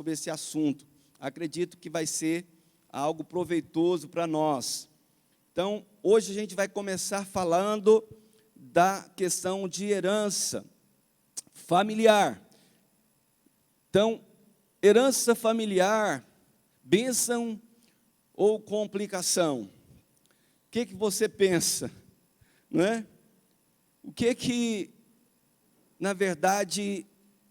sobre esse assunto. Acredito que vai ser algo proveitoso para nós. Então, hoje a gente vai começar falando da questão de herança familiar. Então, herança familiar, bênção ou complicação? O que você pensa? Não é? O que, na verdade,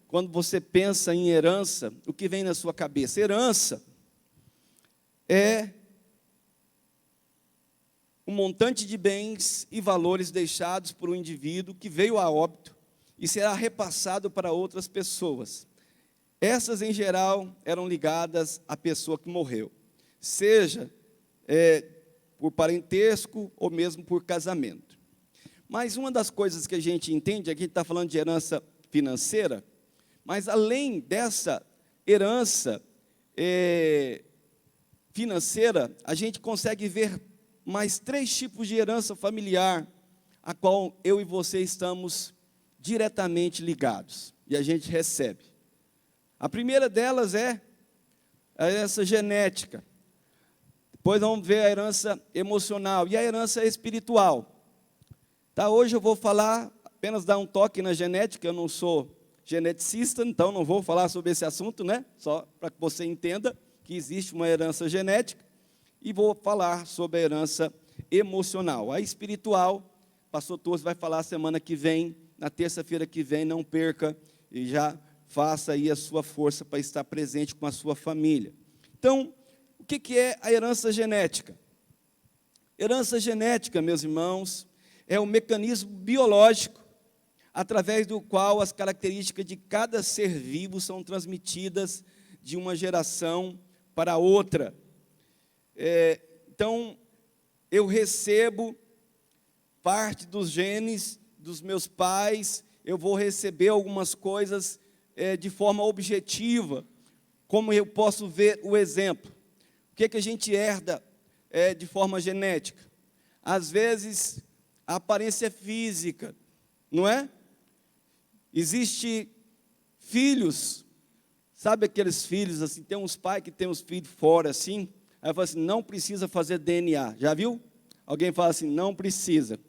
quando você pensa em herança, o que vem na sua cabeça? Herança é um montante de bens e valores deixados por um indivíduo que veio a óbito e será repassado para outras pessoas. Essas, em geral, eram ligadas à pessoa que morreu, seja por parentesco ou mesmo por casamento. Mas uma das coisas que a gente entende, aqui está falando de herança financeira, mas além dessa herança financeira, a gente consegue ver mais 3 tipos de herança familiar, a qual eu e você estamos diretamente ligados, e a gente recebe. A primeira delas é a herança genética. Depois vamos ver a herança emocional e a herança espiritual. Tá, hoje eu vou falar, apenas dar um toque na genética, eu não sou geneticista, então não vou falar sobre esse assunto, né? Só para que você entenda que existe uma herança genética, e vou falar sobre a herança emocional. A espiritual, o pastor Torres vai falar semana que vem, na terça-feira que vem, não perca, e já faça aí a sua força para estar presente com a sua família. Então, o que é a herança genética? Herança genética, meus irmãos, é um mecanismo biológico através do qual as características de cada ser vivo são transmitidas de uma geração para outra. Então, eu recebo parte dos genes dos meus pais, eu vou receber algumas coisas de forma objetiva. Como eu posso ver o exemplo? O que a gente herda de forma genética? Às vezes, a aparência física, não é? Existe filhos, sabe aqueles filhos, assim, tem uns pais que tem os filhos fora, assim, aí fala assim, não precisa fazer DNA, já viu? Alguém fala assim, não precisa.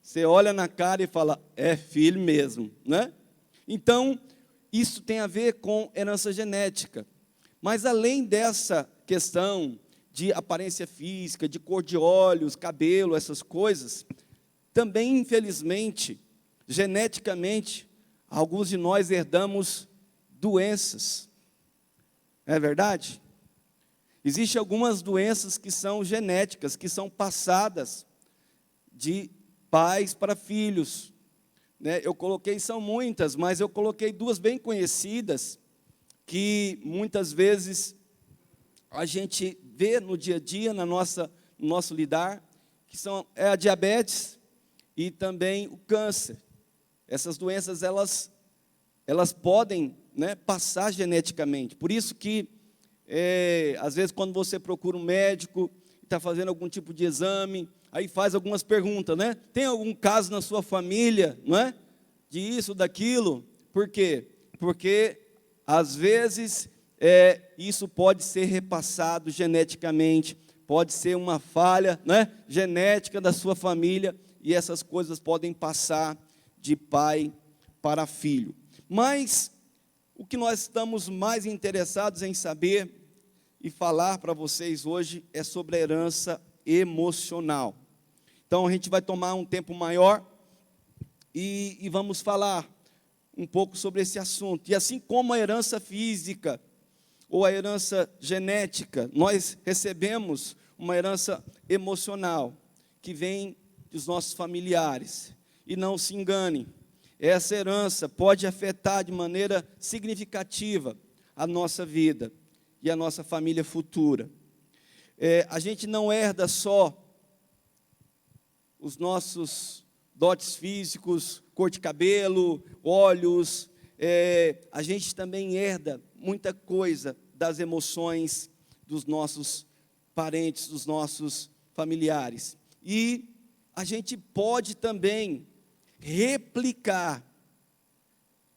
Você olha na cara e fala, é filho mesmo, né? Então, isso tem a ver com herança genética. Mas além dessa questão de aparência física, de cor de olhos, cabelo, essas coisas, também, infelizmente, geneticamente, alguns de nós herdamos doenças. É verdade? Existem algumas doenças que são genéticas, que são passadas de pais para filhos. Eu coloquei, são muitas, mas eu coloquei 2 bem conhecidas, que muitas vezes a gente vê no dia a dia, no nosso lidar, que são a diabetes e também o câncer. Essas doenças, elas podem passar geneticamente. Por isso que, às vezes, quando você procura um médico, está fazendo algum tipo de exame, aí faz algumas perguntas, né? Tem algum caso na sua família, não é? De isso, daquilo? Por quê? Porque, às vezes, isso pode ser repassado geneticamente, pode ser uma falha genética da sua família, e essas coisas podem passar de pai para filho. Mas o que nós estamos mais interessados em saber e falar para vocês hoje é sobre a herança emocional. Então a gente vai tomar um tempo maior e vamos falar um pouco sobre esse assunto. E assim como a herança física ou a herança genética, nós recebemos uma herança emocional que vem dos nossos familiares. E não se engane, essa herança pode afetar de maneira significativa a nossa vida e a nossa família futura. A gente não herda só os nossos dotes físicos, cor de cabelo, olhos, a gente também herda muita coisa das emoções dos nossos parentes, dos nossos familiares. E a gente pode também replicar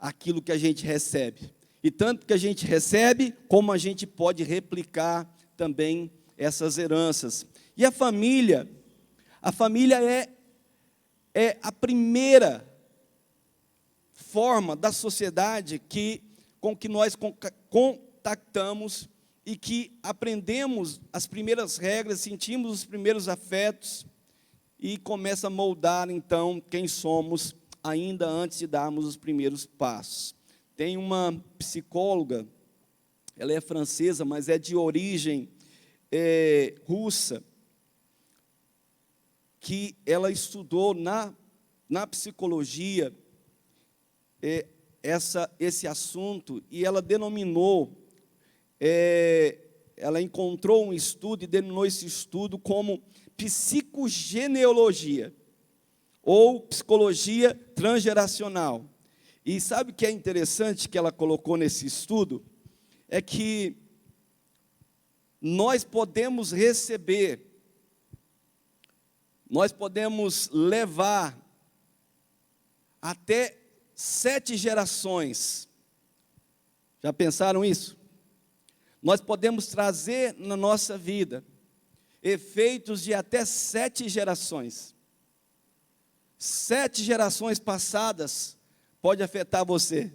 aquilo que a gente recebe. E tanto que a gente recebe, como a gente pode replicar também essas heranças. E a família é a primeira forma da sociedade com que nós contactamos e que aprendemos as primeiras regras, sentimos os primeiros afetos e começa a moldar, então, quem somos ainda antes de darmos os primeiros passos. Tem uma psicóloga, ela é francesa, mas é de origem russa, que ela estudou na psicologia esse assunto, e ela denominou, ela encontrou um estudo e denominou esse estudo como psicogenealogia, ou psicologia transgeracional. E sabe o que é interessante que ela colocou nesse estudo? É que nós podemos receber, nós podemos levar até 7 gerações. Já pensaram isso? Nós podemos trazer na nossa vida efeitos de até 7 gerações. 7 gerações passadas pode afetar você.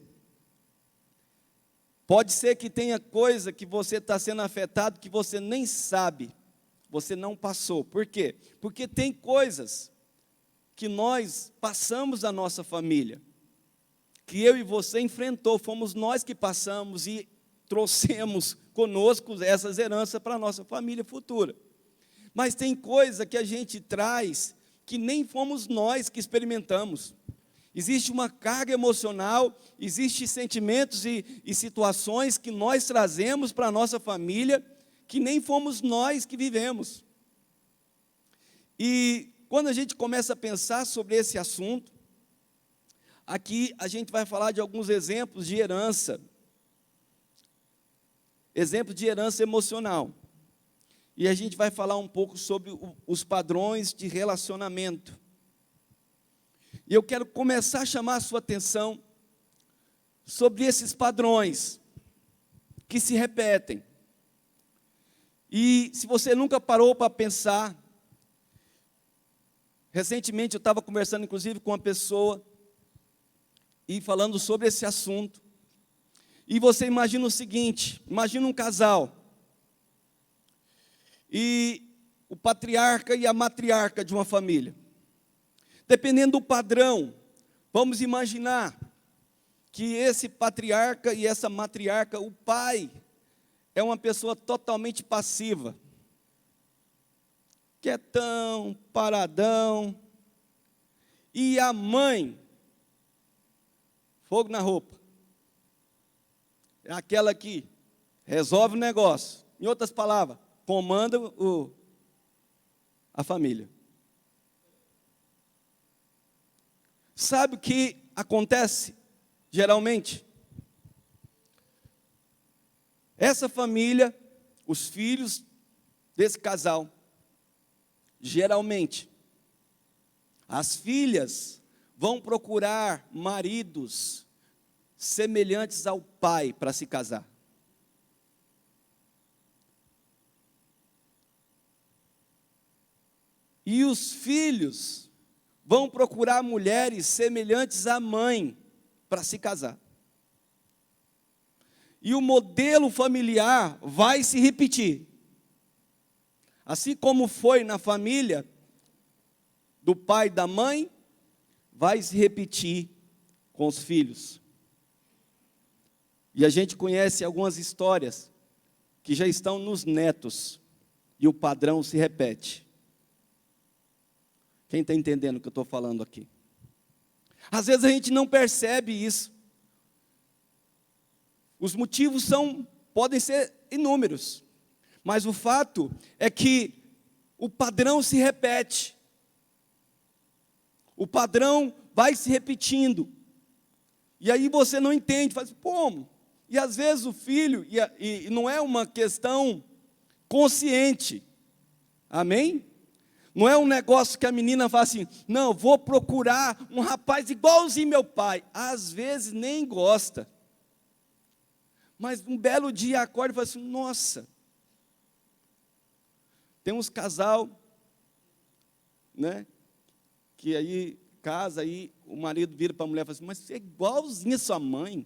Pode ser que tenha coisa que você está sendo afetado que você nem sabe, você não passou. Por quê? Porque tem coisas que nós passamos na nossa família, que eu e você enfrentou, fomos nós que passamos e trouxemos conosco essas heranças para a nossa família futura. Mas tem coisa que a gente traz que nem fomos nós que experimentamos. Existe uma carga emocional, existem sentimentos e situações que nós trazemos para a nossa família, que nem fomos nós que vivemos. E quando a gente começa a pensar sobre esse assunto, aqui a gente vai falar de alguns exemplos de herança. Exemplo de herança emocional. E a gente vai falar um pouco sobre os padrões de relacionamento. E eu quero começar a chamar a sua atenção sobre esses padrões que se repetem. E se você nunca parou para pensar, recentemente eu estava conversando inclusive com uma pessoa e falando sobre esse assunto. E você imagina o seguinte, imagina um casal, e o patriarca e a matriarca de uma família. Dependendo do padrão, vamos imaginar que esse patriarca e essa matriarca, o pai, é uma pessoa totalmente passiva, quietão, paradão, e a mãe, fogo na roupa, é aquela que resolve o negócio, em outras palavras, comanda a família. Sabe o que acontece, geralmente? Essa família, os filhos desse casal, geralmente, as filhas vão procurar maridos semelhantes ao pai para se casar. E os filhos vão procurar mulheres semelhantes à mãe para se casar. E o modelo familiar vai se repetir. Assim como foi na família do pai e da mãe, vai se repetir com os filhos. E a gente conhece algumas histórias que já estão nos netos, e o padrão se repete. Quem está entendendo o que eu estou falando aqui? Às vezes a gente não percebe isso. Os motivos podem ser inúmeros, mas o fato é que o padrão se repete. O padrão vai se repetindo. E aí você não entende, faz como? E às vezes o filho, e não é uma questão consciente, amém? Não é um negócio que a menina fala assim, não, vou procurar um rapaz igualzinho meu pai. Às vezes nem gosta. Mas um belo dia acorda e fala assim, nossa, tem uns casal, né, que aí casa, aí o marido vira para a mulher e fala assim, mas você é igualzinha a sua mãe.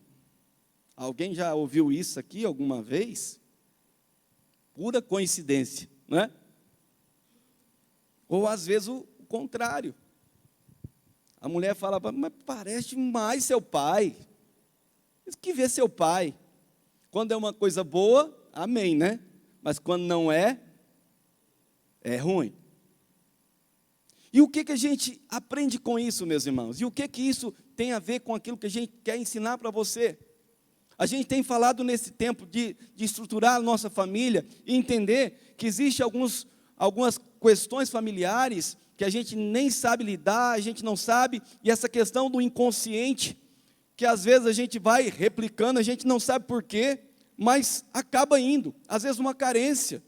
Alguém já ouviu isso aqui alguma vez? Pura coincidência, né? Ou às vezes o contrário. A mulher fala, mas parece demais seu pai. Diz que vê seu pai. Quando é uma coisa boa, amém, né? Mas quando não é, é ruim. E o que a gente aprende com isso, meus irmãos? E o que isso tem a ver com aquilo que a gente quer ensinar para você? A gente tem falado nesse tempo de estruturar a nossa família e entender que existem algumas questões familiares que a gente nem sabe lidar, a gente não sabe, e essa questão do inconsciente, que às vezes a gente vai replicando, a gente não sabe por quê, mas acaba indo, às vezes uma carência.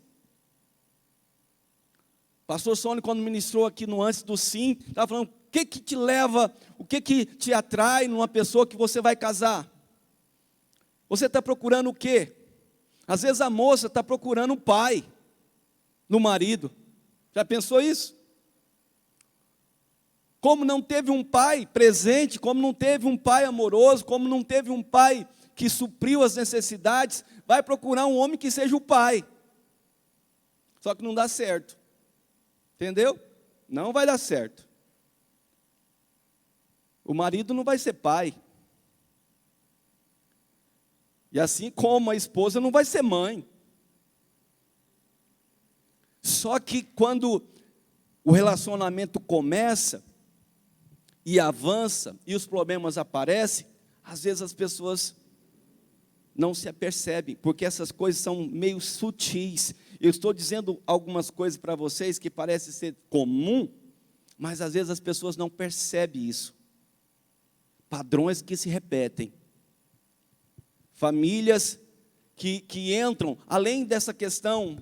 Pastor Sônia, quando ministrou aqui no Antes do Sim, estava falando, o que te leva, o que te atrai numa pessoa que você vai casar? Você está procurando o quê? Às vezes a moça está procurando um pai no marido. Já pensou isso? Como não teve um pai presente, como não teve um pai amoroso, como não teve um pai que supriu as necessidades, vai procurar um homem que seja o pai. Só que não dá certo. Entendeu? Não vai dar certo. O marido não vai ser pai. E assim como a esposa não vai ser mãe. Só que quando o relacionamento começa e avança e os problemas aparecem, às vezes as pessoas não se apercebem, porque essas coisas são meio sutis. Eu estou dizendo algumas coisas para vocês que parecem ser comum, mas às vezes as pessoas não percebem isso. Padrões que se repetem. Famílias que entram, além dessa questão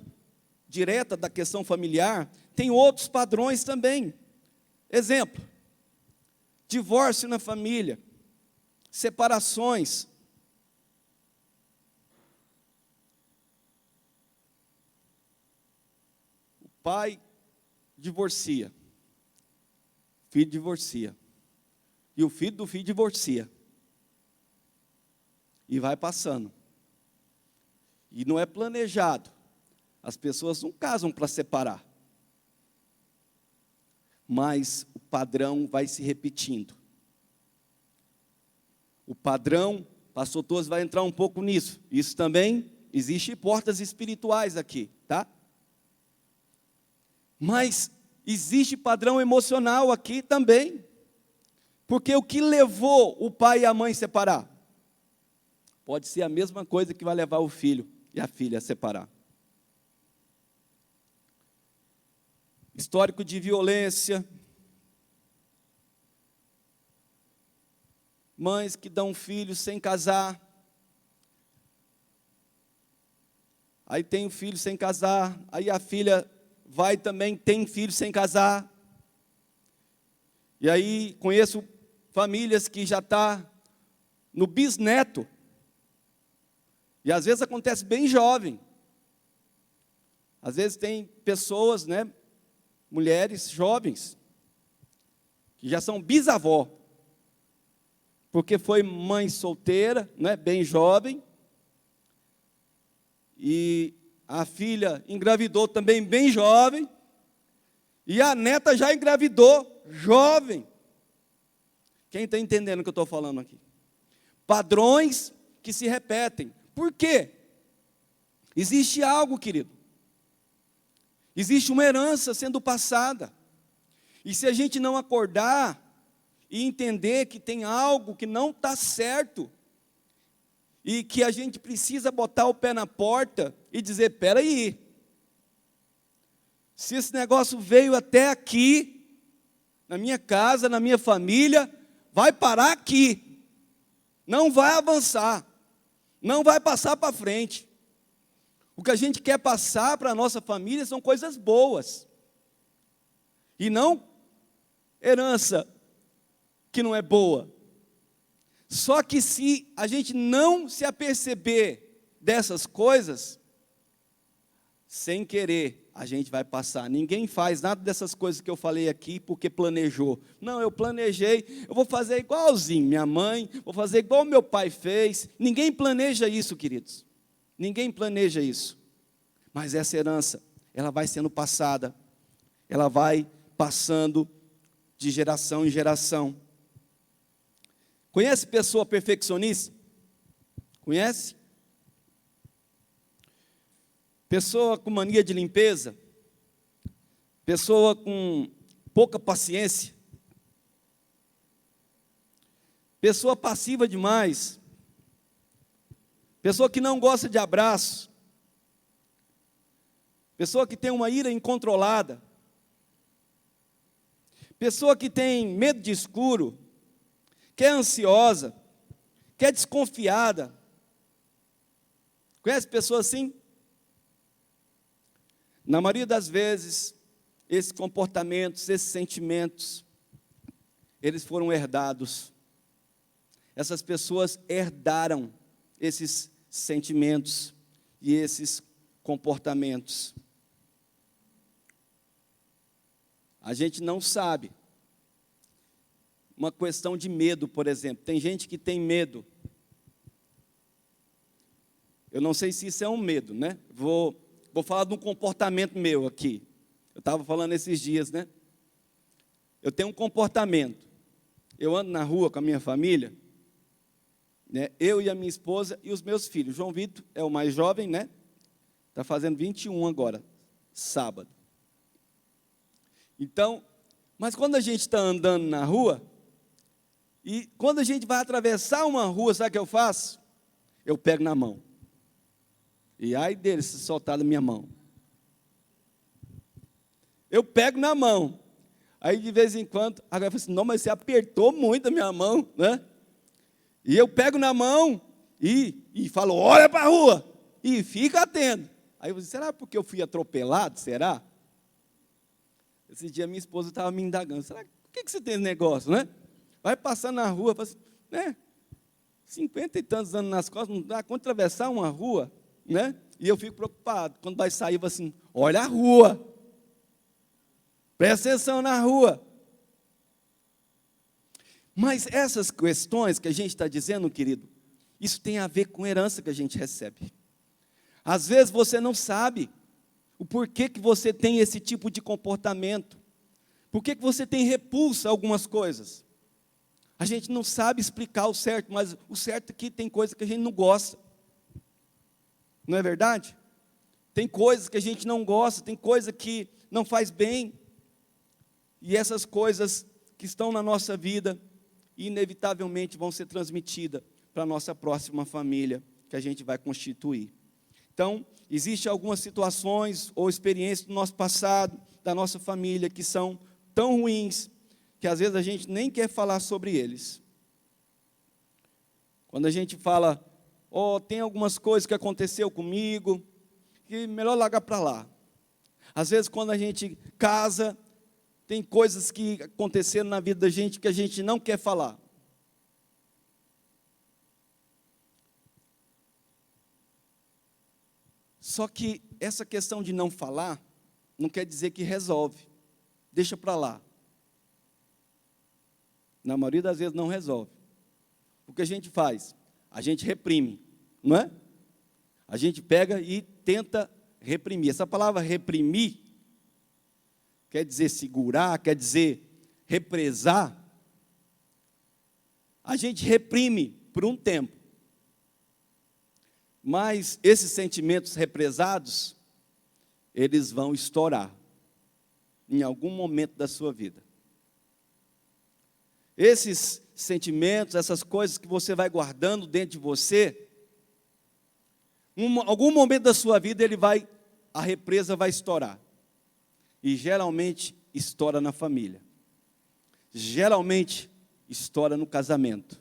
direta da questão familiar, tem outros padrões também. Exemplo, divórcio na família, separações. O pai divorcia, o filho divorcia, e o filho do filho divorcia. E vai passando. E não é planejado. As pessoas não casam para separar. Mas o padrão vai se repetindo. O padrão, pastor Toso vai entrar um pouco nisso. Isso também, existe portas espirituais aqui, tá? Mas existe padrão emocional aqui também. Porque o que levou o pai e a mãe a separar? Pode ser a mesma coisa que vai levar o filho e a filha a separar. Histórico de violência. Mães que dão filhos sem casar. Aí tem um filho sem casar. Aí a filha vai também, tem filho sem casar. E aí conheço famílias que já estão no bisneto. E às vezes acontece bem jovem. Às vezes tem pessoas, né, mulheres jovens, que já são bisavó. Porque foi mãe solteira, né, bem jovem. E a filha engravidou também bem jovem. E a neta já engravidou jovem. Quem está entendendo o que eu estou falando aqui? Padrões que se repetem. Por quê? Existe algo, querido. Existe uma herança sendo passada. E se a gente não acordar e entender que tem algo que não está certo, e que a gente precisa botar o pé na porta e dizer, espera aí, se esse negócio veio até aqui, na minha casa, na minha família, vai parar aqui, não vai avançar. Não vai passar para frente. O que a gente quer passar para a nossa família são coisas boas. E não herança que não é boa. Só que se a gente não se aperceber dessas coisas, sem querer, a gente vai passar. Ninguém faz nada dessas coisas que eu falei aqui porque planejou. Não, eu planejei, eu vou fazer igualzinho minha mãe, vou fazer igual meu pai fez. Ninguém planeja isso, queridos. Ninguém planeja isso. Mas essa herança, ela vai sendo passada, ela vai passando de geração em geração. Conhece pessoa perfeccionista? Conhece? Pessoa com mania de limpeza? Pessoa com pouca paciência? Pessoa passiva demais? Pessoa que não gosta de abraço? Pessoa que tem uma ira incontrolada? Pessoa que tem medo de escuro? Que é ansiosa? Que é desconfiada? Conhece pessoa assim? Na maioria das vezes, esses comportamentos, esses sentimentos, eles foram herdados. Essas pessoas herdaram esses sentimentos e esses comportamentos. A gente não sabe. Uma questão de medo, por exemplo. Tem gente que tem medo. Eu não sei se isso é um medo, né? Vou falar de um comportamento meu aqui. Eu estava falando esses dias, né? Eu tenho um comportamento. Eu ando na rua com a minha família, né? Eu e a minha esposa e os meus filhos. João Vitor é o mais jovem, né? Está fazendo 21 agora, sábado. Então, mas quando a gente está andando na rua, e quando a gente vai atravessar uma rua, sabe o que eu faço? Eu pego na mão. E ai dele se soltar da minha mão. Eu pego na mão. Aí de vez em quando, agora eu falo assim, não, mas você apertou muito a minha mão, né? E eu pego na mão e falo, olha para a rua, e fica atento. Aí eu disse, será porque eu fui atropelado? Será? Esse dia minha esposa estava me indagando, será por que você tem esse negócio, né? Vai passando na rua, fala assim, né? 50 e tantos anos nas costas, não dá conta atravessar uma rua, né? E eu fico preocupado. Quando vai sair, eu falo assim, olha a rua. Presta atenção na rua. Mas essas questões que a gente está dizendo, querido, isso tem a ver com herança que a gente recebe. Às vezes você não sabe o porquê que você tem esse tipo de comportamento. Por que você tem repulsa a algumas coisas? A gente não sabe explicar o certo, mas o certo é que tem coisas que a gente não gosta. Não é verdade? Tem coisas que a gente não gosta, tem coisa que não faz bem. E essas coisas que estão na nossa vida, inevitavelmente vão ser transmitidas para a nossa próxima família, que a gente vai constituir. Então, existem algumas situações ou experiências do nosso passado, da nossa família, que são tão ruins, que às vezes a gente nem quer falar sobre eles. Quando a gente fala, tem algumas coisas que aconteceu comigo, que melhor largar para lá. Às vezes quando a gente casa, tem coisas que aconteceram na vida da gente que a gente não quer falar. Só que essa questão de não falar, não quer dizer que resolve. Deixa para lá. Na maioria das vezes não resolve. O que a gente faz? A gente reprime, não é? A gente pega e tenta reprimir. Essa palavra reprimir quer dizer segurar, quer dizer represar. A gente reprime por um tempo. Mas esses sentimentos represados, eles vão estourar em algum momento da sua vida. Esses sentimentos, essas coisas que você vai guardando dentro de você, em algum momento da sua vida a represa vai estourar. E geralmente estoura na família. Geralmente estoura no casamento.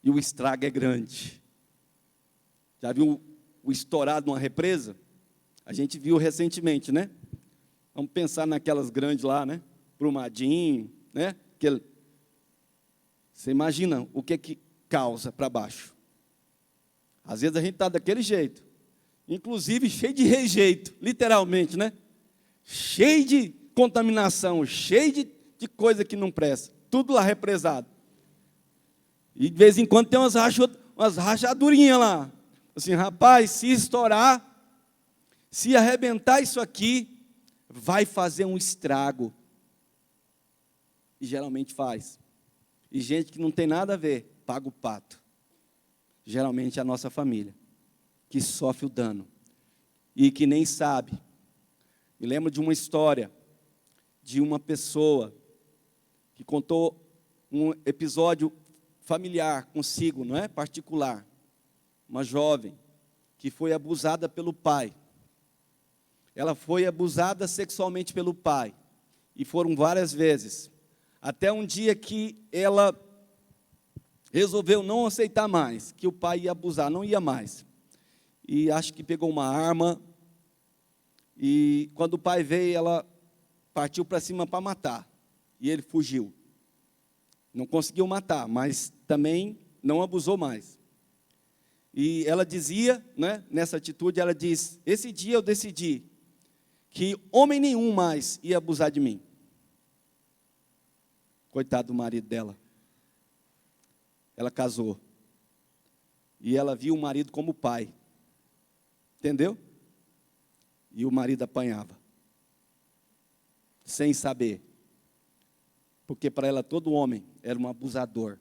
E o estrago é grande. Já viu o estourado numa represa? A gente viu recentemente, né? Vamos pensar naquelas grandes lá, né? Brumadinho, né? Você imagina o que causa para baixo. Às vezes a gente está daquele jeito, inclusive cheio de rejeito, literalmente, né? Cheio de contaminação, cheio de coisa que não presta, tudo lá represado. E de vez em quando tem umas rachadurinhas lá. Assim, rapaz, se estourar, se arrebentar isso aqui, vai fazer um estrago. E geralmente faz. E gente que não tem nada a ver, paga o pato. Geralmente é a nossa família, que sofre o dano. E que nem sabe. Me lembro de uma história de uma pessoa que contou um episódio familiar consigo, não é? Particular. Uma jovem que foi abusada pelo pai. Ela foi abusada sexualmente pelo pai. E foram várias vezes. Até um dia que ela resolveu não aceitar mais, que o pai ia abusar, não ia mais. E acho que pegou uma arma. E quando o pai veio, ela partiu para cima para matar. E ele fugiu. Não conseguiu matar, mas também não abusou mais. E ela dizia, né, nessa atitude, ela diz: esse dia eu decidi que homem nenhum mais ia abusar de mim. Coitado do marido dela. Ela casou. E ela viu o marido como pai. Entendeu? E o marido apanhava. Sem saber. Porque para ela todo homem era um abusador.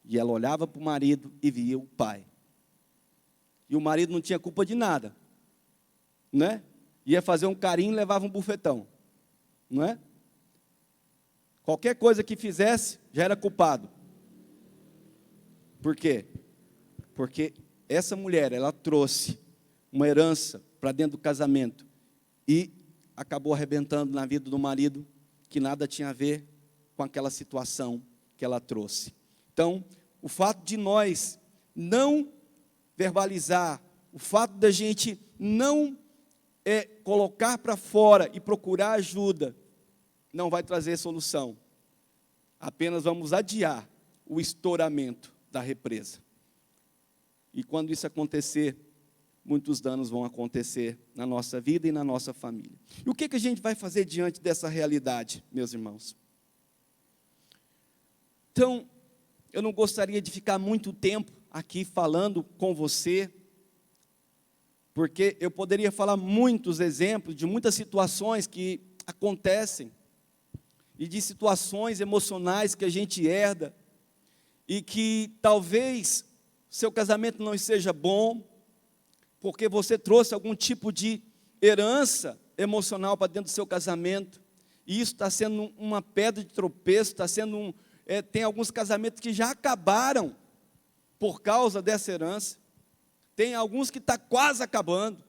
E ela olhava para o marido e via o pai. E o marido não tinha culpa de nada. Né? Ia fazer um carinho e levava um bufetão. Não é? Qualquer coisa que fizesse, já era culpado. Por quê? Porque essa mulher, ela trouxe uma herança para dentro do casamento e acabou arrebentando na vida do marido, que nada tinha a ver com aquela situação que ela trouxe. Então, o fato de nós não verbalizar, o fato da gente não colocar para fora e procurar ajuda, não vai trazer solução. Apenas vamos adiar o estouramento da represa. E quando isso acontecer, muitos danos vão acontecer na nossa vida e na nossa família. E o que a gente vai fazer diante dessa realidade, meus irmãos? Então, eu não gostaria de ficar muito tempo aqui falando com você, porque eu poderia falar muitos exemplos de muitas situações que acontecem, e de situações emocionais que a gente herda, e que talvez seu casamento não esteja bom, porque você trouxe algum tipo de herança emocional para dentro do seu casamento, e isso está sendo uma pedra de tropeço, está sendo tem alguns casamentos que já acabaram por causa dessa herança, tem alguns que está quase acabando,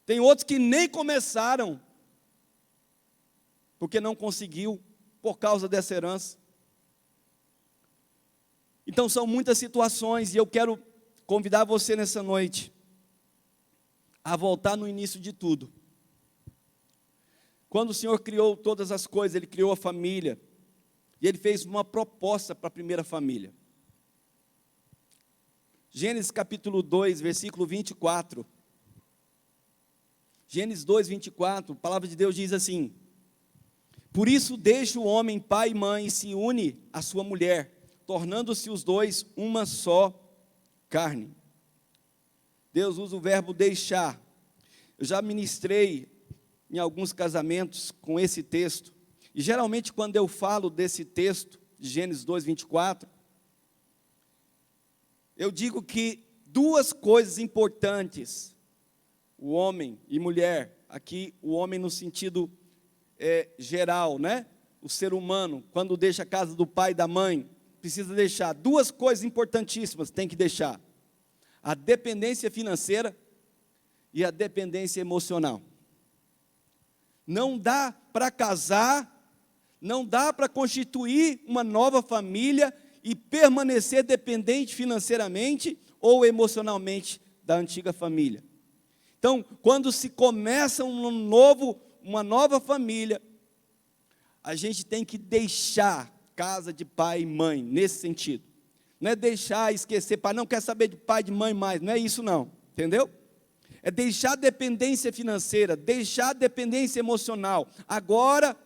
tem outros que nem começaram, porque não conseguiu, por causa dessa herança. Então são muitas situações, e eu quero convidar você nessa noite a voltar no início de tudo. Quando o Senhor criou todas as coisas, Ele criou a família, e Ele fez uma proposta para a primeira família. Gênesis capítulo 2, versículo 24. Gênesis 2, 24, a palavra de Deus diz assim: por isso deixa o homem pai e mãe e se une à sua mulher, tornando-se os dois uma só carne. Deus usa o verbo deixar. Eu já ministrei em alguns casamentos com esse texto, e geralmente quando eu falo desse texto, de Gênesis 2, 24, eu digo que duas coisas importantes, o homem e mulher, aqui o homem no sentido geral, né? O ser humano, quando deixa a casa do pai e da mãe, precisa deixar duas coisas importantíssimas, tem que deixar: a dependência financeira e a dependência emocional. Não dá para casar, não dá para constituir uma nova família e permanecer dependente financeiramente ou emocionalmente da antiga família. Então, quando se começa uma nova família, a gente tem que deixar casa de pai e mãe, nesse sentido. Não é deixar, esquecer, pai, não quer saber de pai, de mãe mais, não é isso não, entendeu? É deixar a dependência financeira, deixar a dependência emocional. Agora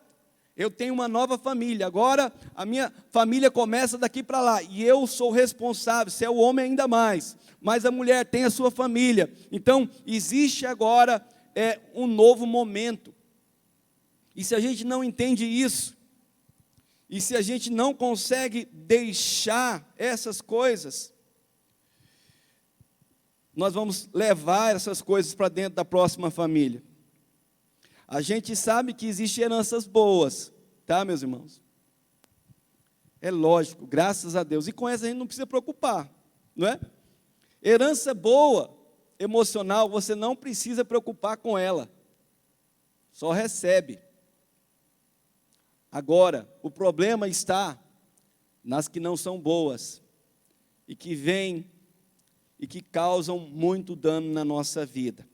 eu tenho uma nova família, agora a minha família começa daqui para lá, e eu sou responsável, se é o homem ainda mais, mas a mulher tem a sua família. Então, existe agora um novo momento. E se a gente não entende isso, e se a gente não consegue deixar essas coisas, nós vamos levar essas coisas para dentro da próxima família. A gente sabe que existem heranças boas, tá, meus irmãos? É lógico, graças a Deus. E com essa a gente não precisa preocupar, não é? Herança boa, emocional, você não precisa preocupar com ela. Só recebe. Agora, o problema está nas que não são boas e que vêm e que causam muito dano na nossa vida.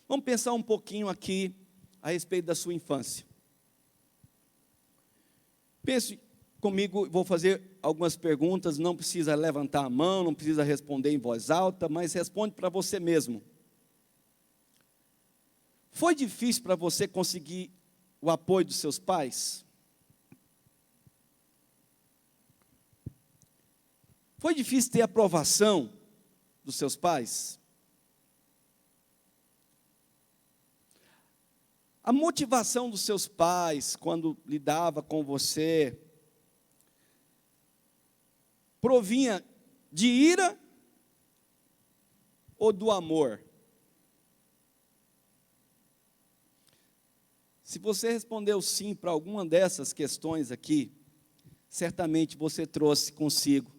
Vamos pensar um pouquinho aqui a respeito da sua infância. Pense comigo, vou fazer algumas perguntas, não precisa levantar a mão, não precisa responder em voz alta, mas responde para você mesmo. Foi difícil para você conseguir o apoio dos seus pais? Foi difícil ter aprovação dos seus pais? A motivação dos seus pais, quando lidava com você, provinha de ira ou do amor? Se você respondeu sim para alguma dessas questões aqui, certamente você trouxe consigo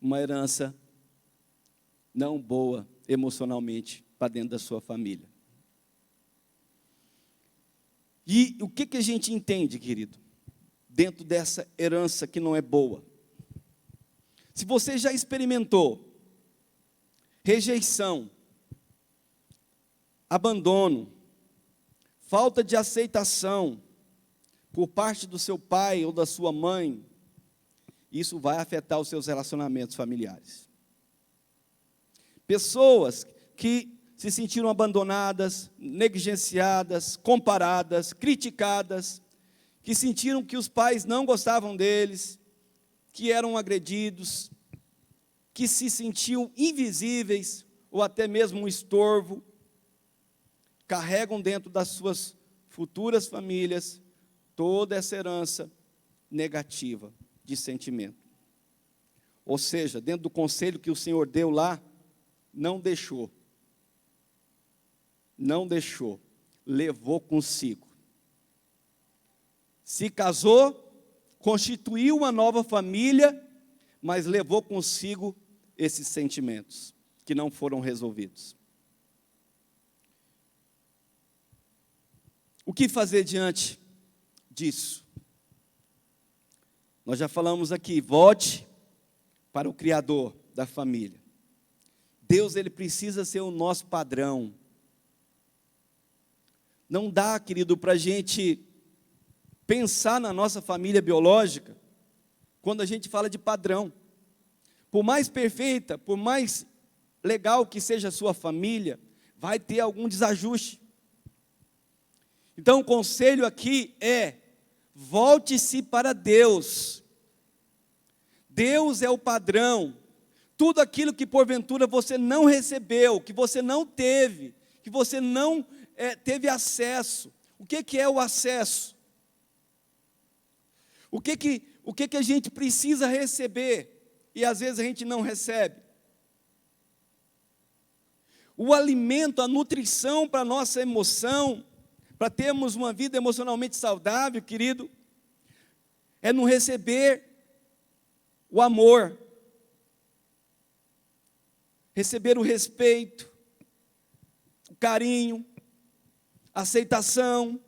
uma herança não boa emocionalmente para dentro da sua família. E o que a gente entende, querido, dentro dessa herança que não é boa? Se você já experimentou rejeição, abandono, falta de aceitação por parte do seu pai ou da sua mãe, isso vai afetar os seus relacionamentos familiares. Pessoas que se sentiram abandonadas, negligenciadas, comparadas, criticadas, que sentiram que os pais não gostavam deles, que eram agredidos, que se sentiam invisíveis ou até mesmo um estorvo, carregam dentro das suas futuras famílias toda essa herança negativa de sentimento. Ou seja, dentro do conselho que o Senhor deu lá, não deixou, levou consigo. Se casou, constituiu uma nova família, mas levou consigo esses sentimentos que não foram resolvidos. O que fazer diante disso? Nós já falamos aqui, volte para o Criador da família. Deus, ele precisa ser o nosso padrão. Não dá, querido, para a gente pensar na nossa família biológica quando a gente fala de padrão. Por mais perfeita, por mais legal que seja a sua família, vai ter algum desajuste. Então o conselho aqui é: volte-se para Deus. Deus é o padrão. Tudo aquilo que porventura você não recebeu, que você não teve, que você não teve acesso. O que é o acesso? O que a gente precisa receber e às vezes a gente não recebe? O alimento, a nutrição para a nossa emoção, para termos uma vida emocionalmente saudável, querido, é não receber o amor, receber o respeito, o carinho, a aceitação,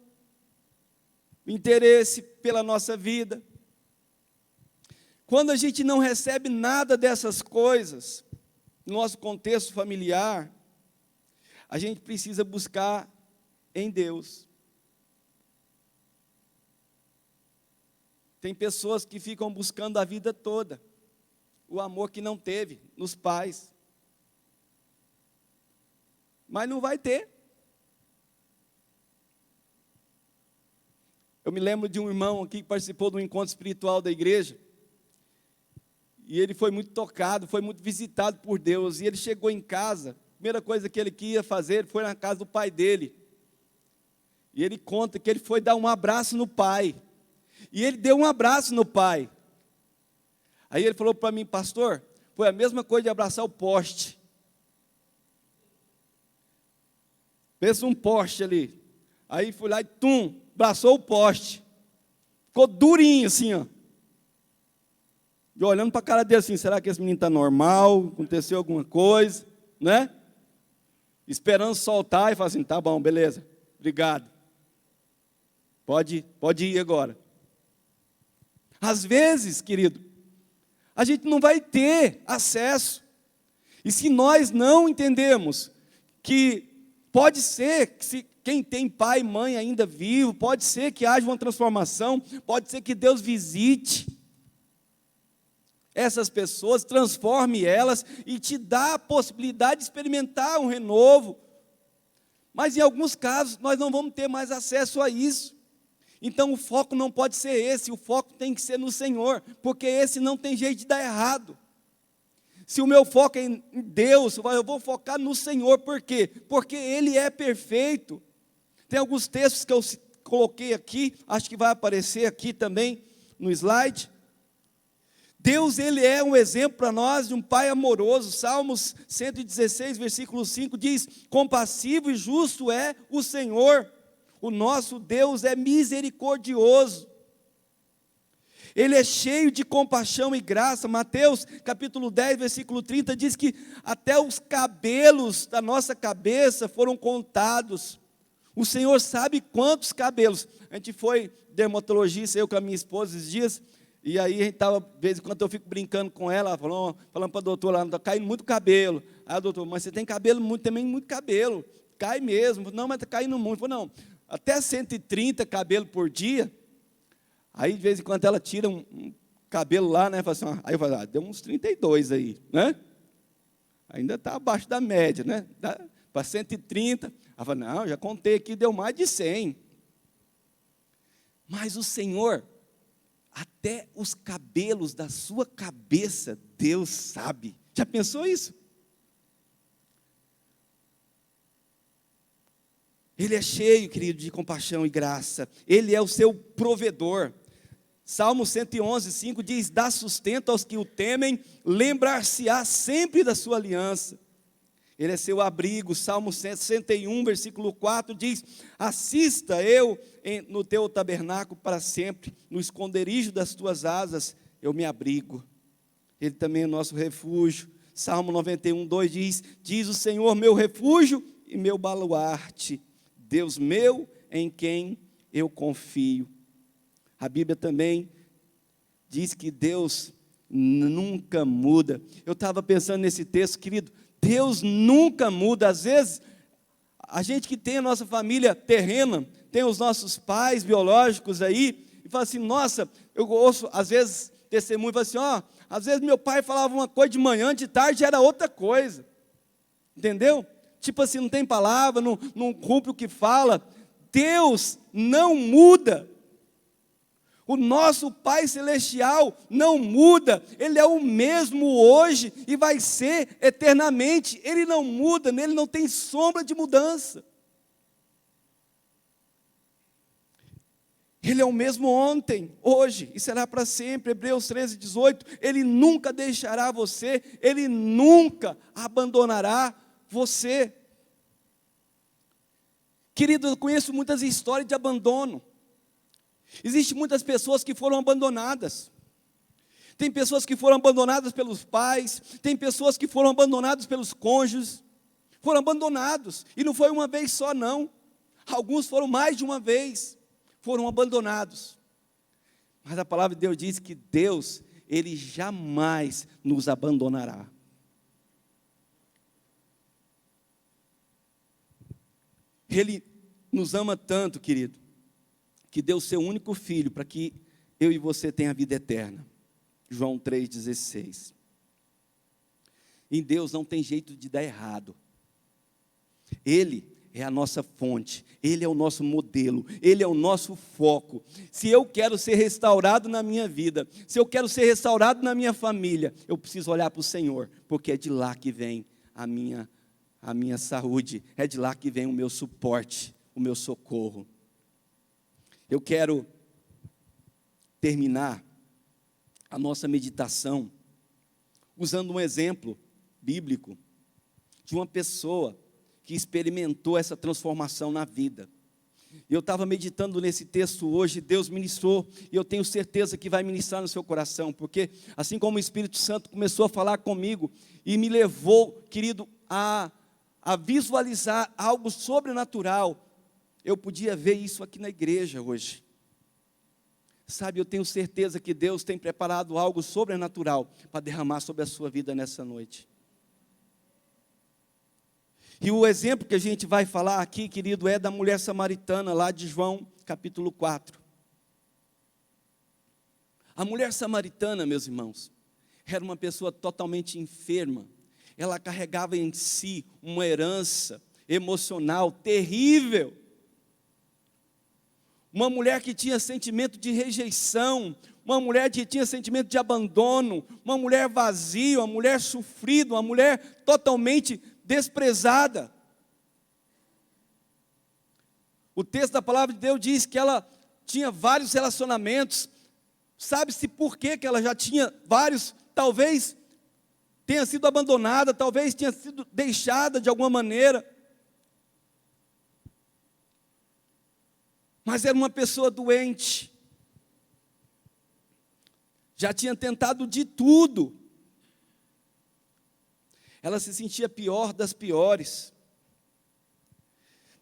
o interesse pela nossa vida. Quando a gente não recebe nada dessas coisas, no nosso contexto familiar, a gente precisa buscar em Deus. Tem pessoas que ficam buscando a vida toda o amor que não teve nos pais. Mas não vai ter. Eu me lembro de um irmão aqui que participou do encontro espiritual da igreja, e ele foi muito tocado, foi muito visitado por Deus, e ele chegou em casa, a primeira coisa que ele queria fazer foi na casa do pai dele, e ele conta que ele foi dar um abraço no pai, e ele deu um abraço no pai. Aí ele falou para mim: pastor, foi a mesma coisa de abraçar o poste. Pensa um poste ali. Aí fui lá e abraçou o poste. Ficou durinho assim, ó. E olhando para a cara dele assim: será que esse menino está normal? Aconteceu alguma coisa? Né? Esperando soltar, e falar assim: tá bom, beleza, obrigado. Pode ir agora. Às vezes, querido, a gente não vai ter acesso. E se nós não entendemos que pode ser que, se quem tem pai e mãe ainda vivo, pode ser que haja uma transformação, pode ser que Deus visite essas pessoas, transforme elas e te dá a possibilidade de experimentar um renovo. Mas em alguns casos nós não vamos ter mais acesso a isso. Então o foco não pode ser esse, o foco tem que ser no Senhor, porque esse não tem jeito de dar errado. Se o meu foco é em Deus, eu vou focar no Senhor. Por quê? Porque Ele é perfeito. Tem alguns textos que eu coloquei aqui, acho que vai aparecer aqui também no slide. Deus, Ele é um exemplo para nós de um Pai amoroso. Salmos 116, versículo 5 diz: compassivo e justo é o Senhor, o nosso Deus é misericordioso. Ele é cheio de compaixão e graça. Mateus capítulo 10, versículo 30 diz que até os cabelos da nossa cabeça foram contados. O Senhor sabe quantos cabelos. A gente foi dermatologista, eu com a minha esposa esses dias, e aí a gente estava, de vez em quando eu fico brincando com ela, falando para a doutora, está caindo muito cabelo. Aí a doutora: mas você tem cabelo também muito cabelo, cai mesmo. Não, mas está caindo muito. Eu falei: não, até 130 cabelos por dia. Aí, de vez em quando, ela tira um cabelo lá, né? Fala assim, aí eu falo: deu uns 32 aí, né? Ainda está abaixo da média, né? Para 130. Ela fala: não, já contei aqui, deu mais de 100. Mas o Senhor, até os cabelos da sua cabeça, Deus sabe. Já pensou isso? Ele é cheio, querido, de compaixão e graça. Ele é o seu provedor. Salmo 111, 5 diz: dá sustento aos que o temem, lembrar-se-á sempre da sua aliança. Ele é seu abrigo. Salmo 61, versículo 4 diz: assista eu no teu tabernáculo para sempre, no esconderijo das tuas asas eu me abrigo. Ele também é nosso refúgio. Salmo 91, 2 diz o Senhor meu refúgio e meu baluarte, Deus meu em quem eu confio. A Bíblia também diz que Deus nunca muda. Eu estava pensando nesse texto, querido, Deus nunca muda. Às vezes, a gente que tem a nossa família terrena, tem os nossos pais biológicos aí, e fala assim: nossa, eu ouço, às vezes, testemunho, fala assim: às vezes meu pai falava uma coisa de manhã, de tarde era outra coisa. Entendeu? Tipo assim, não tem palavra, não cumpre o que fala. Deus não muda. O nosso Pai Celestial não muda. Ele é o mesmo hoje e vai ser eternamente. Ele não muda, nele não tem sombra de mudança. Ele é o mesmo ontem, hoje e será para sempre. Hebreus 13, 18. Ele nunca deixará você, Ele nunca abandonará você. Querido, eu conheço muitas histórias de abandono. Existem muitas pessoas que foram abandonadas. Tem pessoas que foram abandonadas pelos pais, tem pessoas que foram abandonadas pelos cônjuges, foram abandonados, e não foi uma vez só não, alguns foram mais de uma vez, foram abandonados. Mas a palavra de Deus diz que Deus, Ele jamais nos abandonará. Ele nos ama tanto, querido, que deu o seu único filho para que eu e você tenha a vida eterna. João 3,16. Em Deus não tem jeito de dar errado. Ele é a nossa fonte, Ele é o nosso modelo, Ele é o nosso foco. Se eu quero ser restaurado na minha vida, se eu quero ser restaurado na minha família, eu preciso olhar para o Senhor, porque é de lá que vem a minha saúde, é de lá que vem o meu suporte, o meu socorro. Eu quero terminar a nossa meditação usando um exemplo bíblico de uma pessoa que experimentou essa transformação na vida. Eu estava meditando nesse texto hoje, Deus ministrou, e eu tenho certeza que vai ministrar no seu coração, porque assim como o Espírito Santo começou a falar comigo, e me levou, querido, a visualizar algo sobrenatural, eu podia ver isso aqui na igreja hoje. Sabe, eu tenho certeza que Deus tem preparado algo sobrenatural para derramar sobre a sua vida nessa noite. E o exemplo que a gente vai falar aqui, querido, é da mulher samaritana, lá de João, capítulo 4. A mulher samaritana, meus irmãos, era uma pessoa totalmente enferma. Ela carregava em si uma herança emocional terrível. Uma mulher que tinha sentimento de rejeição, uma mulher que tinha sentimento de abandono, uma mulher vazia, uma mulher sofrida, uma mulher totalmente desprezada. O texto da palavra de Deus diz que ela tinha vários relacionamentos. Sabe-se por que ela já tinha vários? Talvez tenha sido abandonada, talvez tenha sido deixada de alguma maneira. Mas era uma pessoa doente. Já tinha tentado de tudo. Ela se sentia pior das piores,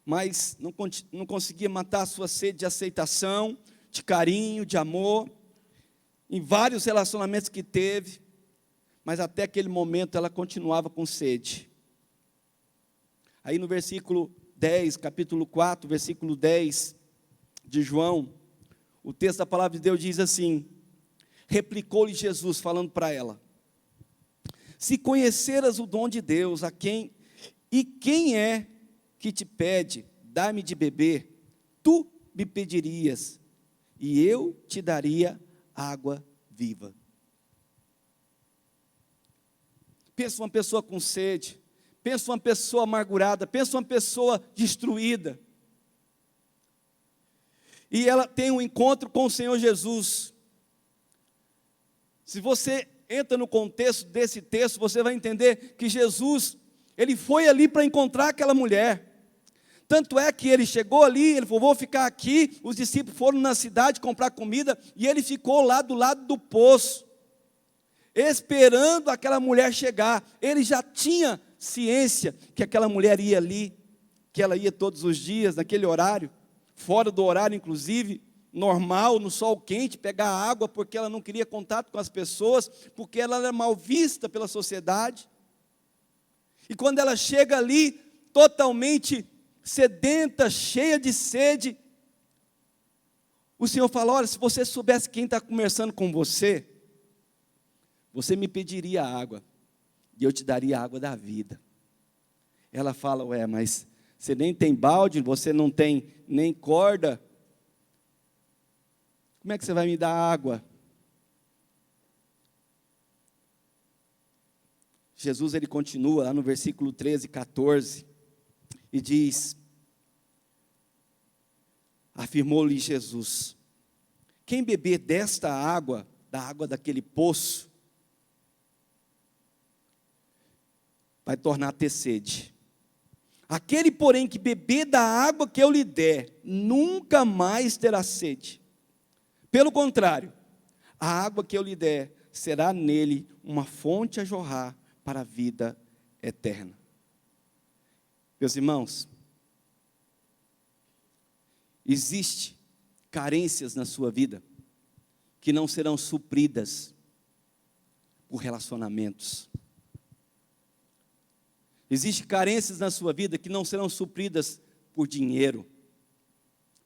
mas não conseguia matar a sua sede de aceitação, de carinho, de amor, em vários relacionamentos que teve, mas até aquele momento ela continuava com sede. Aí no versículo 10, capítulo 4, versículo 10 de João, o texto da palavra de Deus diz assim: replicou-lhe Jesus, falando para ela: se conheceras o dom de Deus, quem é que te pede, dá-me de beber, tu me pedirias, e eu te daria água viva. Pensa uma pessoa com sede, pensa uma pessoa amargurada, pensa uma pessoa destruída, e ela tem um encontro com o Senhor Jesus. Se você entra no contexto desse texto, você vai entender que Jesus, ele foi ali para encontrar aquela mulher. Tanto é que ele chegou ali, ele falou: vou ficar aqui. Os discípulos foram na cidade comprar comida, e ele ficou lá do lado do poço, esperando aquela mulher chegar. Ele já tinha ciência que aquela mulher ia ali, que ela ia todos os dias, naquele horário, fora do horário inclusive, normal, no sol quente, pegar água, porque ela não queria contato com as pessoas, porque ela era mal vista pela sociedade. E quando ela chega ali, totalmente sedenta, cheia de sede, o Senhor fala: olha, se você soubesse quem está conversando com você, você me pediria água, e eu te daria a água da vida. Ela fala: ué, mas você nem tem balde, você não tem nem corda, como é que você vai me dar água? Jesus, ele continua lá no versículo 13, 14, e diz: afirmou-lhe Jesus: quem beber desta água, da água daquele poço, vai tornar a ter sede. Aquele, porém, que beber da água que eu lhe der, nunca mais terá sede. Pelo contrário, a água que eu lhe der será nele uma fonte a jorrar para a vida eterna. Meus irmãos, existe carências na sua vida que não serão supridas por relacionamentos. Existem carências na sua vida que não serão supridas por dinheiro,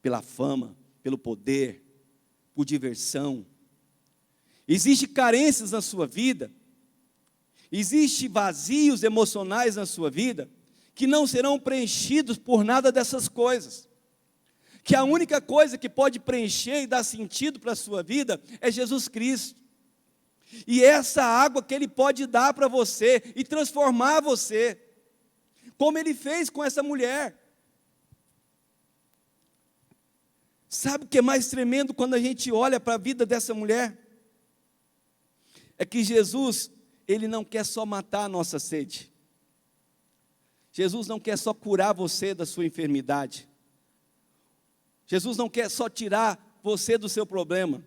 pela fama, pelo poder, por diversão. Existem carências na sua vida Existem vazios emocionais na sua vida que não serão preenchidos por nada dessas coisas. Que a única coisa que pode preencher e dar sentido para a sua vida é Jesus Cristo. E essa água que Ele pode dar para você e transformar você, como Ele fez com essa mulher. Sabe o que é mais tremendo quando a gente olha para a vida dessa mulher? É que Jesus, Ele não quer só matar a nossa sede. Jesus não quer só curar você da sua enfermidade. Jesus não quer só tirar você do seu problema.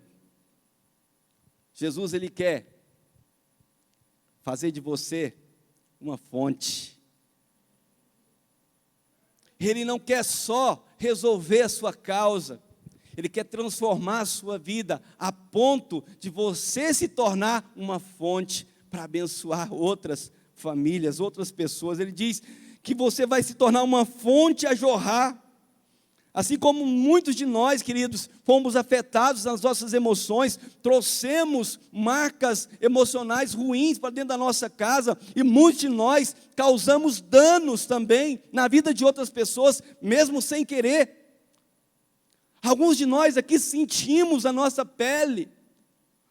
Jesus, Ele quer fazer de você uma fonte. Ele não quer só resolver a sua causa. Ele quer transformar a sua vida a ponto de você se tornar uma fonte para abençoar outras famílias, outras pessoas. Ele diz que você vai se tornar uma fonte a jorrar. Assim como muitos de nós, queridos, fomos afetados nas nossas emoções, trouxemos marcas emocionais ruins para dentro da nossa casa, e muitos de nós causamos danos também na vida de outras pessoas, mesmo sem querer. Alguns de nós aqui sentimos a nossa pele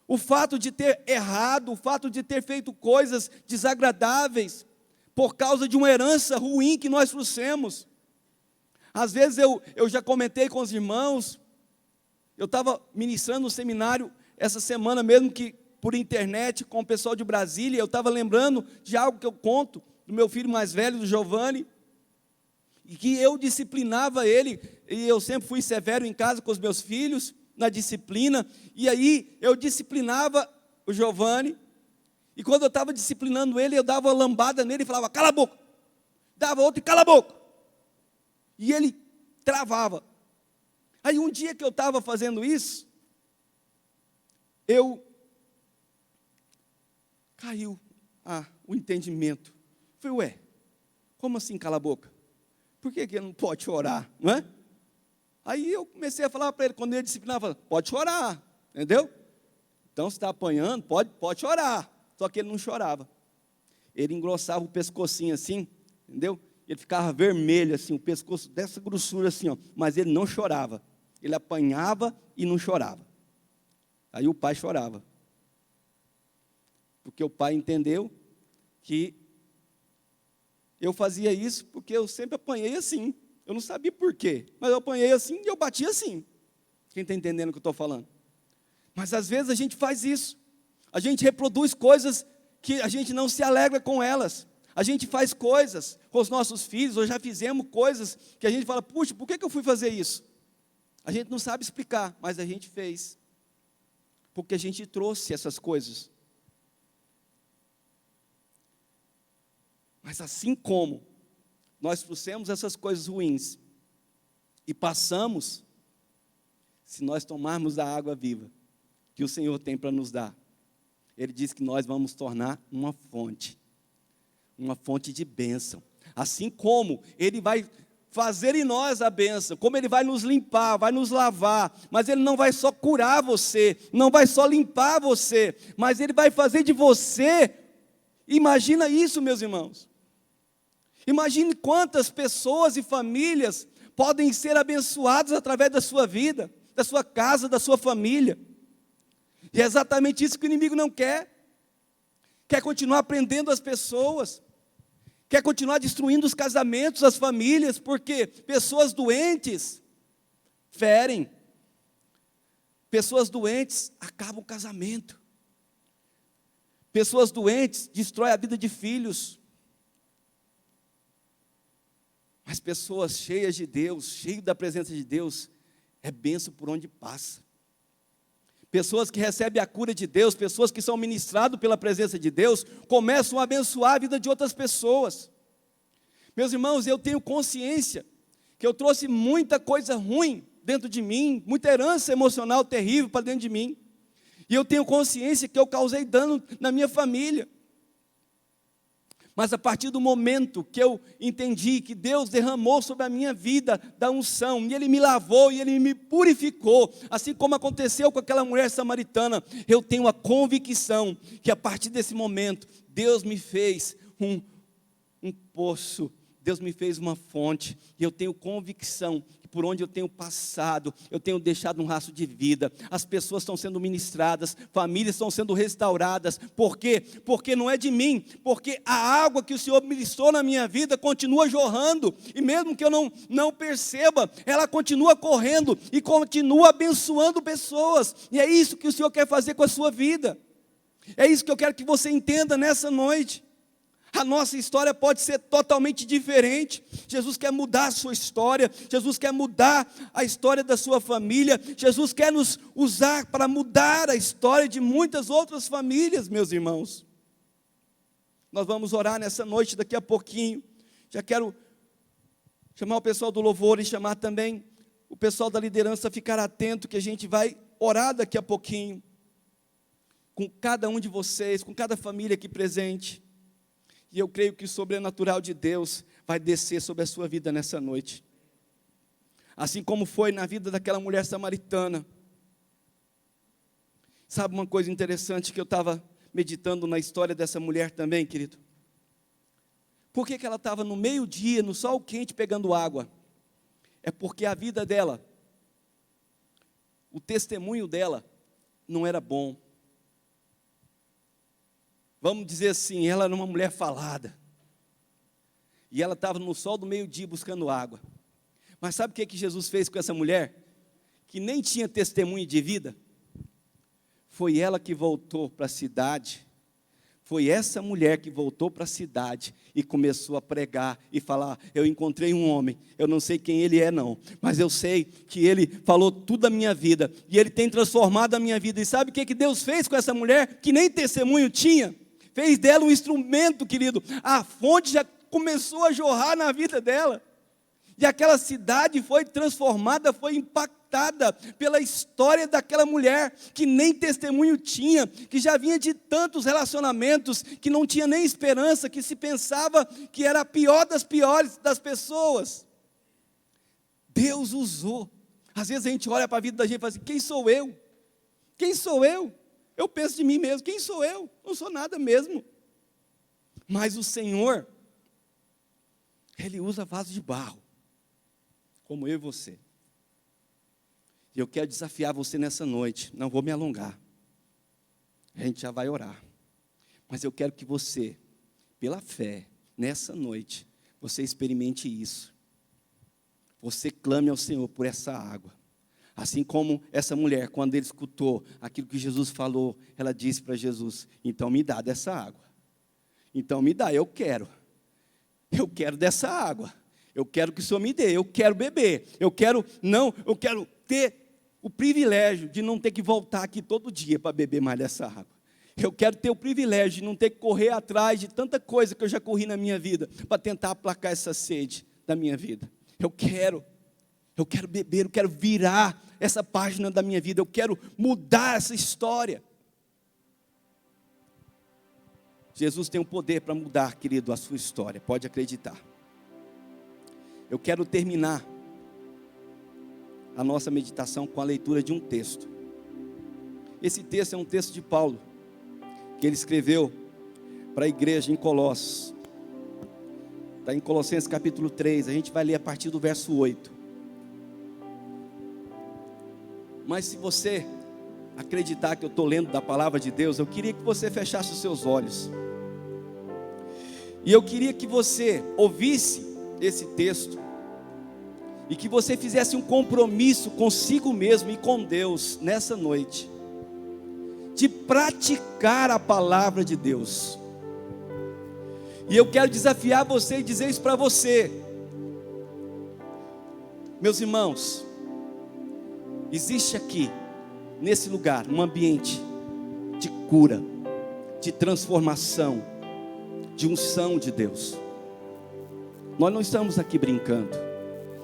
o fato de ter errado, o fato de ter feito coisas desagradáveis, por causa de uma herança ruim que nós trouxemos. Às vezes eu já comentei com os irmãos, eu estava ministrando um seminário essa semana mesmo, que por internet, com o pessoal de Brasília, eu estava lembrando de algo que eu conto, do meu filho mais velho, do Giovanni, e que eu disciplinava ele, e eu sempre fui severo em casa com os meus filhos, na disciplina, e aí eu disciplinava o Giovanni, e quando eu estava disciplinando ele, eu dava uma lambada nele e falava, cala a boca, dava outra e cala a boca, e ele travava. Aí um dia que eu estava fazendo isso, caiu o entendimento. Falei, ué, como assim cala a boca? Por que ele não pode chorar, não é? Aí eu comecei a falar para ele, quando ele disciplinava, pode chorar, entendeu? Então, se está apanhando, pode chorar. Só que ele não chorava. Ele engrossava o pescocinho assim, entendeu? Ele ficava vermelho assim, o pescoço dessa grossura assim, ó, mas ele não chorava. Ele apanhava e não chorava. Aí o pai chorava. Porque o pai entendeu que eu fazia isso porque eu sempre apanhei assim. Eu não sabia por quê, mas eu apanhei assim e eu bati assim. Quem está entendendo o que eu estou falando? Mas às vezes a gente faz isso. A gente reproduz coisas que a gente não se alegra com elas. A gente faz coisas com os nossos filhos, ou já fizemos coisas que a gente fala, puxa, por que eu fui fazer isso? A gente não sabe explicar, mas a gente fez. Porque a gente trouxe essas coisas. Mas assim como nós trouxemos essas coisas ruins e passamos, se nós tomarmos da água viva que o Senhor tem para nos dar, Ele diz que nós vamos tornar uma fonte de bênção. Assim como Ele vai fazer em nós a bênção, como Ele vai nos limpar, vai nos lavar, mas Ele não vai só curar você, não vai só limpar você, mas Ele vai fazer de você, imagina isso, meus irmãos. Imagine quantas pessoas e famílias podem ser abençoadas através da sua vida, da sua casa, da sua família. E é exatamente isso que o inimigo não quer. Quer continuar prendendo as pessoas, quer continuar destruindo os casamentos, as famílias, porque pessoas doentes ferem, pessoas doentes acabam o casamento, pessoas doentes destroem a vida de filhos. Mas pessoas cheias de Deus, cheias da presença de Deus, é bênção por onde passa. Pessoas que recebem a cura de Deus, pessoas que são ministradas pela presença de Deus, começam a abençoar a vida de outras pessoas. Meus irmãos, eu tenho consciência que eu trouxe muita coisa ruim dentro de mim, muita herança emocional terrível para dentro de mim. E eu tenho consciência que eu causei dano na minha família. Mas a partir do momento que eu entendi que Deus derramou sobre a minha vida da unção, e Ele me lavou, e Ele me purificou, assim como aconteceu com aquela mulher samaritana, eu tenho a convicção que a partir desse momento, Deus me fez um poço, Deus me fez uma fonte, e eu tenho convicção que por onde eu tenho passado, eu tenho deixado um rastro de vida, as pessoas estão sendo ministradas, famílias estão sendo restauradas. Por quê? Porque não é de mim, porque a água que o Senhor ministrou na minha vida continua jorrando, e mesmo que eu não perceba, ela continua correndo, e continua abençoando pessoas, e é isso que o Senhor quer fazer com a sua vida, é isso que eu quero que você entenda nessa noite. A nossa história pode ser totalmente diferente. Jesus quer mudar a sua história, Jesus quer mudar a história da sua família, Jesus quer nos usar para mudar a história de muitas outras famílias, meus irmãos. Nós vamos orar nessa noite, daqui a pouquinho. Já quero chamar o pessoal do louvor e chamar também o pessoal da liderança a ficar atento, que a gente vai orar daqui a pouquinho, com cada um de vocês, com cada família aqui presente. E eu creio que o sobrenatural de Deus vai descer sobre a sua vida nessa noite. Assim como foi na vida daquela mulher samaritana. Sabe uma coisa interessante que eu estava meditando na história dessa mulher também, querido? Por que ela estava no meio-dia, no sol quente, pegando água? É porque a vida dela, o testemunho dela, não era bom. Vamos dizer assim, ela era uma mulher falada. E ela estava no sol do meio-dia buscando água. Mas sabe o que Jesus fez com essa mulher? Que nem tinha testemunho de vida. Foi ela que voltou para a cidade. Foi essa mulher que voltou para a cidade e começou a pregar e falar: eu encontrei um homem, eu não sei quem ele é não, mas eu sei que ele falou tudo da minha vida, e ele tem transformado a minha vida. E sabe o que Deus fez com essa mulher, que nem testemunho tinha? Fez dela um instrumento, querido. A fonte já começou a jorrar na vida dela. E aquela cidade foi transformada, foi impactada pela história daquela mulher, que nem testemunho tinha, que já vinha de tantos relacionamentos, que não tinha nem esperança, que se pensava que era a pior das piores das pessoas. Deus usou. Às vezes a gente olha para a vida da gente e fala assim: quem sou eu? Quem sou eu? Eu penso de mim mesmo: quem sou eu? Não sou nada mesmo. Mas o Senhor, Ele usa vaso de barro, como eu e você. E eu quero desafiar você nessa noite. Não vou me alongar, a gente já vai orar. Mas eu quero que você, pela fé, nessa noite, você experimente isso. Você clame ao Senhor por essa água. Assim como essa mulher, quando ele escutou aquilo que Jesus falou, ela disse para Jesus: então me dá dessa água. Então me dá, eu quero dessa água. Eu quero que o Senhor me dê, eu quero beber. Eu quero ter o privilégio de não ter que voltar aqui todo dia para beber mais dessa água. Eu quero ter o privilégio de não ter que correr atrás de tanta coisa que eu já corri na minha vida, para tentar aplacar essa sede da minha vida. Eu quero beber, eu quero virar essa página da minha vida, eu quero mudar essa história. Jesus tem o poder para mudar, querido, a sua história, pode acreditar. Eu quero terminar a nossa meditação com a leitura de um texto. Esse texto é um texto de Paulo, que ele escreveu para a igreja em Colossos. Está em Colossenses capítulo 3, a gente vai ler a partir do verso 8. Mas se você acreditar que eu estou lendo da palavra de Deus, eu queria que você fechasse os seus olhos. E eu queria que você ouvisse esse texto, e que você fizesse um compromisso consigo mesmo e com Deus, nessa noite, de praticar a palavra de Deus. E eu quero desafiar você e dizer isso para você. Meus irmãos, existe aqui, nesse lugar, um ambiente de cura, de transformação, de unção de Deus. Nós não estamos aqui brincando.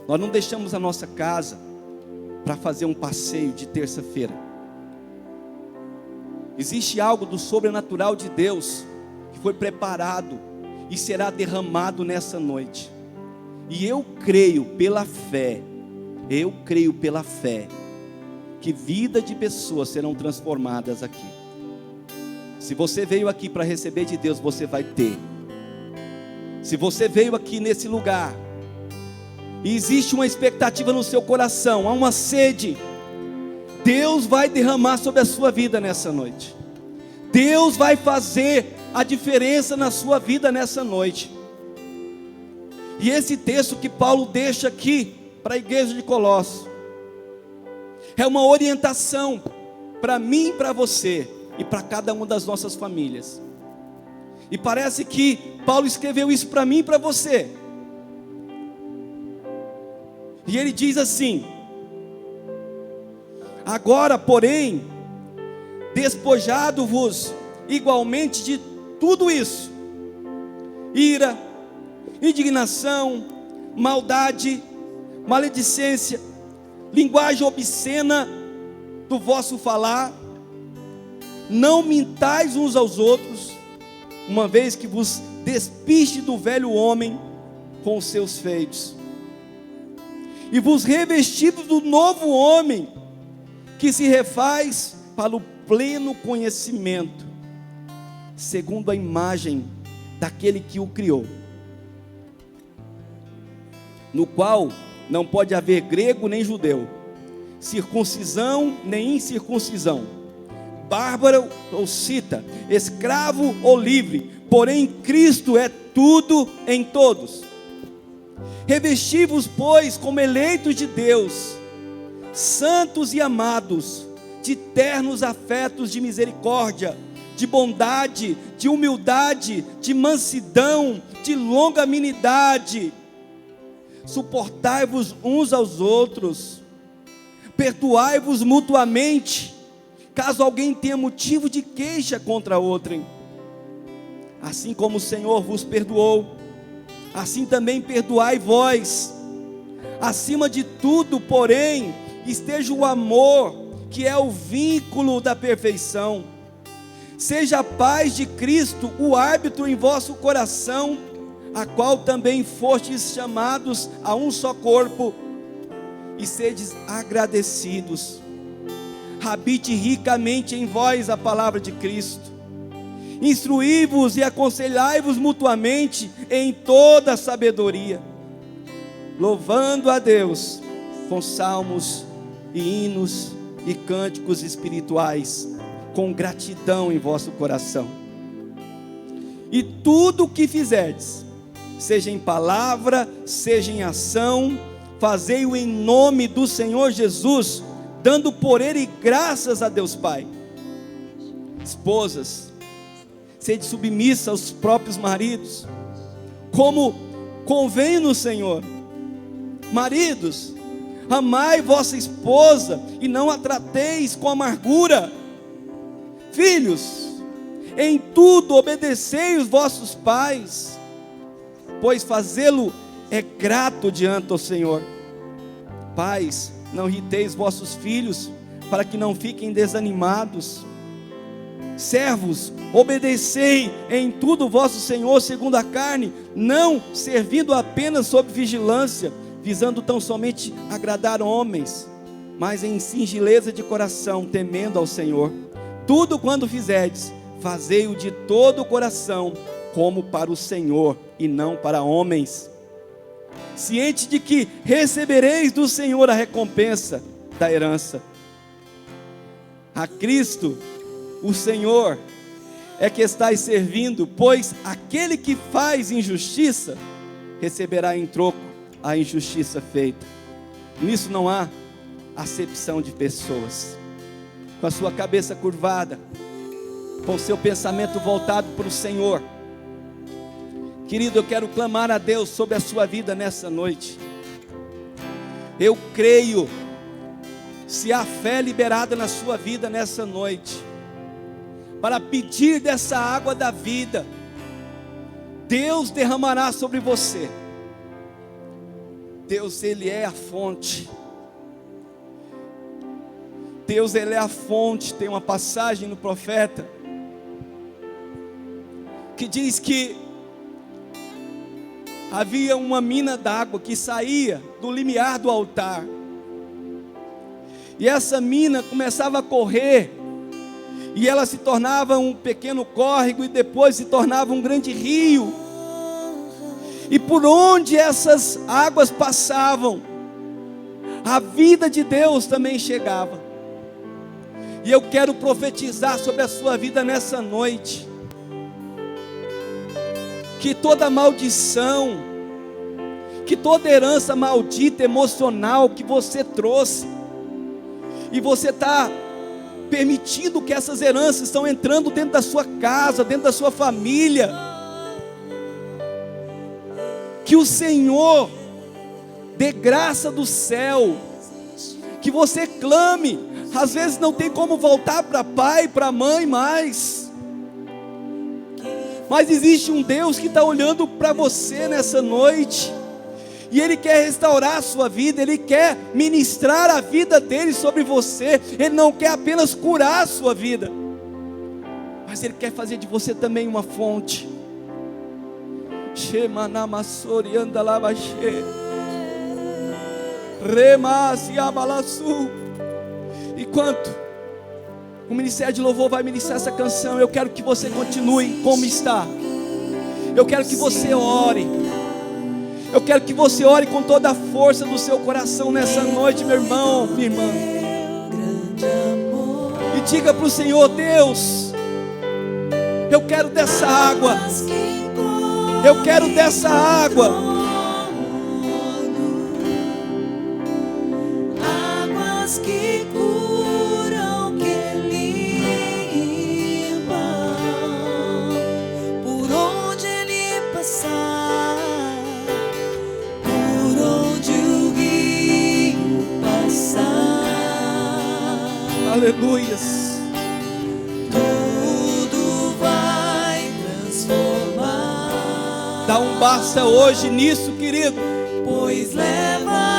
Nós não deixamos a nossa casa para fazer um passeio de terça-feira. Existe algo do sobrenatural de Deus que foi preparado e será derramado nessa noite. E eu creio pela fé, que vida de pessoas serão transformadas aqui. Se você veio aqui para receber de Deus, você vai ter. Se você veio aqui nesse lugar, e existe uma expectativa no seu coração, há uma sede, Deus vai derramar sobre a sua vida nessa noite. Deus vai fazer a diferença na sua vida nessa noite. E esse texto que Paulo deixa aqui para a igreja de Colossos é uma orientação para mim e para você e para cada uma das nossas famílias. E parece que Paulo escreveu isso para mim e para você. E ele diz assim: agora, porém, despojado-vos igualmente de tudo isso: ira, indignação, maldade, maledicência, linguagem obscena do vosso falar. Não mintais uns aos outros, uma vez que vos despiste do velho homem com os seus feitos, e vos revestidos do novo homem, que se refaz para o pleno conhecimento, segundo a imagem daquele que o criou, no qual não pode haver grego nem judeu, circuncisão nem incircuncisão, bárbaro ou cita, escravo ou livre, porém Cristo é tudo em todos. Revesti-vos, pois, como eleitos de Deus, santos e amados, de ternos afetos de misericórdia, de bondade, de humildade, de mansidão, de longanimidade. Suportai-vos uns aos outros, perdoai-vos mutuamente, caso alguém tenha motivo de queixa contra outrem. Assim como o Senhor vos perdoou, assim também perdoai vós. Acima de tudo, porém, esteja o amor, que é o vínculo da perfeição. Seja a paz de Cristo o árbitro em vosso coração, a qual também fostes chamados a um só corpo, e sedes agradecidos. Habite ricamente em vós a palavra de Cristo. Instruí-vos e aconselhai-vos mutuamente em toda a sabedoria, louvando a Deus com salmos e hinos e cânticos espirituais, com gratidão em vosso coração. E tudo o que fizerdes, seja em palavra, seja em ação, fazei-o em nome do Senhor Jesus, dando por ele graças a Deus Pai. Esposas, sede submissa aos próprios maridos, como convém no Senhor. Maridos, amai vossa esposa e não a trateis com amargura. Filhos, em tudo obedecei os vossos pais, pois fazê-lo é grato diante do Senhor. Pais, não irriteis vossos filhos, para que não fiquem desanimados. Servos, obedecei em tudo vosso Senhor segundo a carne, não servindo apenas sob vigilância, visando tão somente agradar homens, mas em singeleza de coração, temendo ao Senhor. Tudo quando fizerdes, fazei-o de todo o coração, como para o Senhor e não para homens, ciente de que recebereis do Senhor a recompensa da herança. A Cristo, o Senhor, é que estáis servindo, pois aquele que faz injustiça, receberá em troco a injustiça feita. Nisso não há acepção de pessoas. Com a sua cabeça curvada, com o seu pensamento voltado para o Senhor, querido, eu quero clamar a Deus sobre a sua vida nessa noite. Eu creio, se há fé liberada na sua vida nessa noite, para pedir dessa água da vida, Deus derramará sobre você. Deus, Ele é a fonte. Deus, Ele é a fonte. Tem uma passagem no profeta que diz que havia uma mina d'água que saía do limiar do altar. E essa mina começava a correr, e ela se tornava um pequeno córrego, e depois se tornava um grande rio. E por onde essas águas passavam, a vida de Deus também chegava. E eu quero profetizar sobre a sua vida nessa noite, que toda maldição, que toda herança maldita, emocional que você trouxe, e você está permitindo que essas heranças estão entrando dentro da sua casa, dentro da sua família, que o Senhor dê graça do céu, que você clame. Às vezes não tem como voltar para pai, para mãe mais, mas existe um Deus que está olhando para você nessa noite, e Ele quer restaurar a sua vida, Ele quer ministrar a vida dEle sobre você. Ele não quer apenas curar a sua vida, mas Ele quer fazer de você também uma fonte. Enquanto o Ministério de Louvor vai ministrar essa canção, eu quero que você continue como está. Eu quero que você ore. Eu quero que você ore com toda a força do seu coração nessa noite, meu irmão, minha irmã. E diga para o Senhor: Deus, eu quero dessa água. Eu quero dessa água. Águas que curam, que limpam, por onde Ele passar, por onde o rio passar. Aleluias. Tudo vai transformar. Dá um basta hoje nisso, querido. Pois leva